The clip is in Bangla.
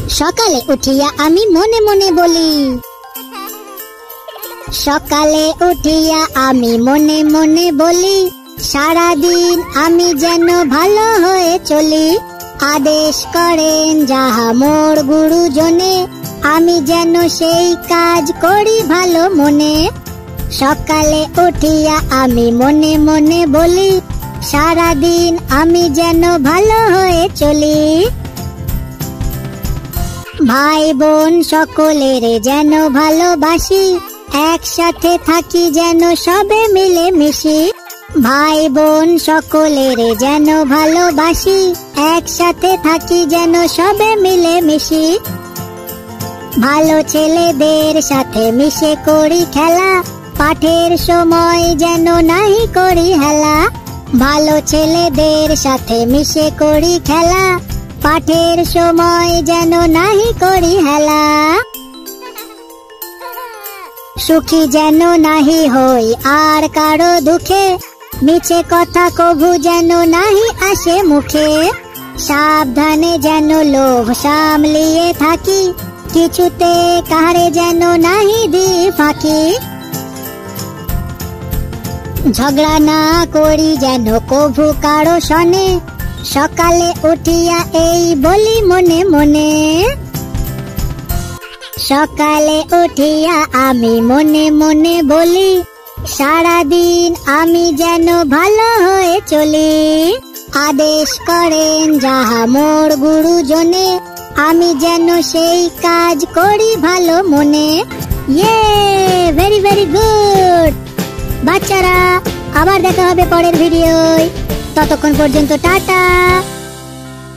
সকালে উঠিয়া আমি মনে মনে বলি, সকালে উঠিয়া আমি মনে মনে বলি, সারাদিন আমি যেন ভালো হয়ে চলি। আদেশ করেন যাহা মোর গুরুজনে, আমি যেন সেই কাজ করি ভালো মনে। সকালে উঠিয়া আমি মনে মনে বলি, সারাদিন আমি যেন ভালো হয়ে চলি। ভাই বোন সকলের যেন ভালোবাসি, একসাথে থাকি যেন সবে মিলে মিশি। ভাই বোন সকলের যেন ভালোবাসি, একসাথে থাকি যেন সবে মিলে মিশি। ভালো ছেলেদের সাথে মিশে করি খেলা, পাঠের সময় যেন নাহি করি হেলা। ভালো ছেলেদের সাথে মিশে করি খেলা, পাঠের সময় যেন নাহি করি হেলা। সুখী যেন নাহি হই আর কারো দুঃখে, মিছে কথা কভু যেন নাহি আসে মুখে। সাবধানে যেন লোভ সামলিয়ে থাকি, কিছুতে কাহারে যেন নাহি দি ফাঁকি। ঝগড়া না করি যেন কভু কারো সনে, সকালে উঠিয়া এই বলি মনে মনে। সকালে উঠিয়া আমি মনে মনে বলি, সারাদিন আমি যেন ভালো হয়ে চলি। আদেশ করেন যাহা মোর গুরুজনে, আমি যেন সেই কাজ করি ভালো মনে। ইয়ে ভেরি ভেরি গুড বাচ্চারা, আবার দেখা হবে পরের ভিডিওয়। ততক্ষণ পর্যন্ত টাটা।